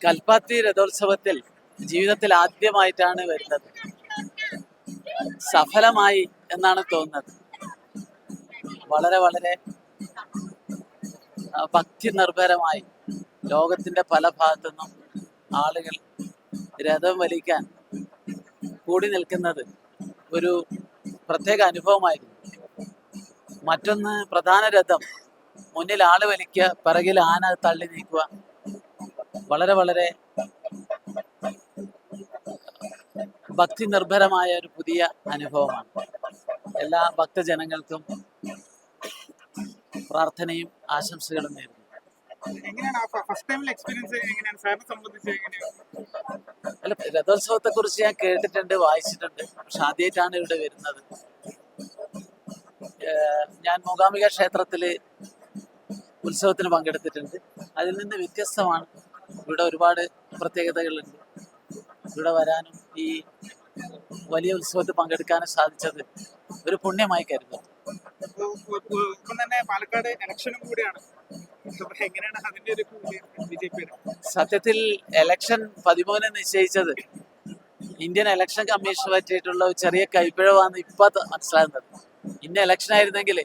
കൽപ്പാത്തി രഥോത്സവത്തിൽ ജീവിതത്തിൽ ആദ്യമായിട്ടാണ് വരുന്നത്. സഫലമായി എന്നാണ് തോന്നുന്നത്. വളരെ വളരെ ഭക്തി നിർഭരമായി ലോകത്തിന്റെ പല ഭാഗത്തു നിന്നും ആളുകൾ രഥം വലിക്കാൻ കൂടി നിൽക്കുന്നത് ഒരു പ്രത്യേക അനുഭവമായിരുന്നു. മറ്റൊന്ന്, പ്രധാന രഥം മുന്നിൽ ആള് വലിക്കുക, പിറകിൽ ആന തള്ളി നീക്കുക. വളരെ വളരെ ഭക്തി നിർഭരമായ ഒരു പുതിയ അനുഭവമാണ്. എല്ലാ ഭക്തജനങ്ങൾക്കും പ്രാർത്ഥനയും ആശംസകളും നേരുന്നു. അല്ല, രഥോത്സവത്തെ കുറിച്ച് ഞാൻ കേട്ടിട്ടുണ്ട്, വായിച്ചിട്ടുണ്ട്. പക്ഷെ ആദ്യമായിട്ടാണ് ഇവിടെ വരുന്നത്. ഞാൻ മൂകാംബിക ക്ഷേത്രത്തില് ഉത്സവത്തിന് പങ്കെടുത്തിട്ടുണ്ട്. അതിൽ നിന്ന് വ്യത്യസ്തമാണ്. ഇവിടെ ഒരുപാട് പ്രത്യേകതകളുണ്ട്. ഇവിടെ വരാനും ഈ വലിയ ഉത്സവത്തിൽ പങ്കെടുക്കാനും സാധിച്ചത് ഒരു പുണ്യമായി കരുതുന്നു. പാലക്കാട് ഇലക്ഷനും കൂടിയാണ്. സത്യത്തിൽ ഇലക്ഷൻ 13 നിശ്ചയിച്ചത് ഇന്ത്യൻ ഇലക്ഷൻ കമ്മീഷൻ പറ്റിയിട്ടുള്ള ഒരു ചെറിയ കൈപ്പിഴവാന്ന് ഇപ്പൊ മനസ്സിലാകുന്നത്. ഇന്ന ഇലക്ഷൻ ആയിരുന്നെങ്കിൽ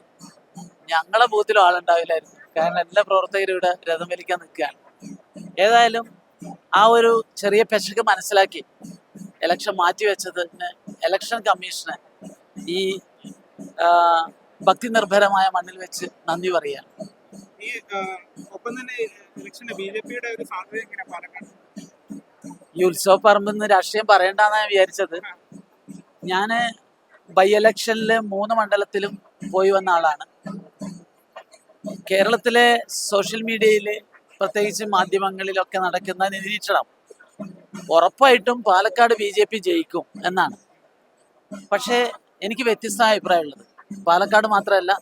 ഞങ്ങളെ ബൂത്തിലും ആളുണ്ടാവില്ലായിരുന്നു. കാരണം എല്ലാ പ്രവർത്തകരും ഇവിടെ രഥം വലിക്കാൻ നിൽക്കുകയാണ്. ഏതായാലും ആ ഒരു ചെറിയ പെശക് മനസ്സിലാക്കി ഇലക്ഷൻ മാറ്റിവെച്ചതിന് ഇലക്ഷൻ കമ്മീഷന് ഈ ഭക്തി നിർഭരമായ മണ്ണിൽ വെച്ച് നന്ദി പറയാണ്. ഈ ഉത്സവ പറമ്പെന്ന് രാഷ്ട്രീയം പറയണ്ടെന്നാണ് ഞാൻ വിചാരിച്ചത്. ഞാന് ബൈ ഇലക്ഷനില് 3 മണ്ഡലത്തിലും പോയി വന്ന ആളാണ്. കേരളത്തിലെ സോഷ്യൽ മീഡിയയില് പ്രത്യേകിച്ച് മാധ്യമങ്ങളിലൊക്കെ നടക്കുന്ന നിരീക്ഷണം ഉറപ്പായിട്ടും പാലക്കാട് BJP ജയിക്കും എന്നാണ്. പക്ഷേ എനിക്ക് വ്യത്യസ്തമായ അഭിപ്രായമുള്ളത്. പാലക്കാട് മാത്രമല്ല,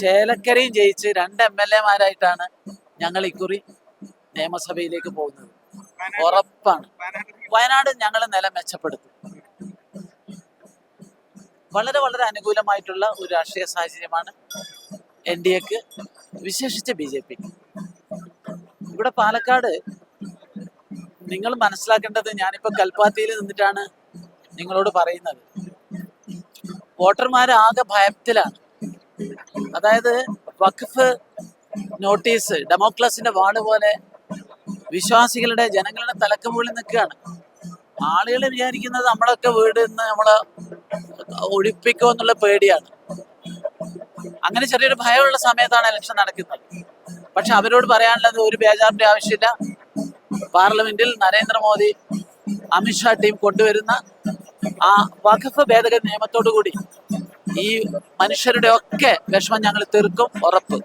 ചേലക്കരയും ജയിച്ച് 2 MLA-മാരായിട്ടാണ് ഞങ്ങൾ ഇക്കുറി നിയമസഭയിലേക്ക് പോകുന്നത്. ഉറപ്പാണ്. വയനാട് ഞങ്ങൾ നില മെച്ചപ്പെടുത്തും. വളരെ വളരെ അനുകൂലമായിട്ടുള്ള ഒരു രാഷ്ട്രീയ സാഹചര്യമാണ് NDAക്ക്, വിശേഷിച്ച് BJPക്ക്. ഇവിടെ പാലക്കാട് നിങ്ങൾ മനസ്സിലാക്കേണ്ടത്, ഞാനിപ്പോ കൽപ്പാത്തിയിൽ നിന്നിട്ടാണ് നിങ്ങളോട് പറയുന്നത്. വോട്ടർമാരാകെ ഭയത്തിലാണ്. അതായത് വഖഫ് നോട്ടീസ് ഡെമോക്രസിന്റെ വാർഡ് പോലെ വിശ്വാസികളുടെ, ജനങ്ങളുടെ തലക്കുമുകളിൽ നിൽക്കുകയാണ്. ആളുകൾ വിചാരിക്കുന്നത് നമ്മളൊക്കെ വീട് നിന്ന് നമ്മളെ ഒഴിപ്പിക്കുമോ എന്നുള്ള പേടിയാണ്. അങ്ങനെ ചെറിയൊരു ഭയമുള്ള സമയത്താണ് ഇലക്ഷൻ നടക്കുന്നത്. പക്ഷെ അവരോട് പറയാനുള്ളത്, ഒരു ബേജാറിന്റെ ആവശ്യമില്ല. പാർലമെന്റിൽ നരേന്ദ്രമോദി, അമിത്ഷാ ടീം കൊണ്ടുവരുന്ന ആ വഖഫ് ഭേദഗതി നിയമത്തോടു കൂടി ഈ മനുഷ്യരുടെ ഒക്കെ വിഷമം ഞങ്ങൾ തീർക്കും, ഉറപ്പ്.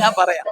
ഞാൻ പറയാം.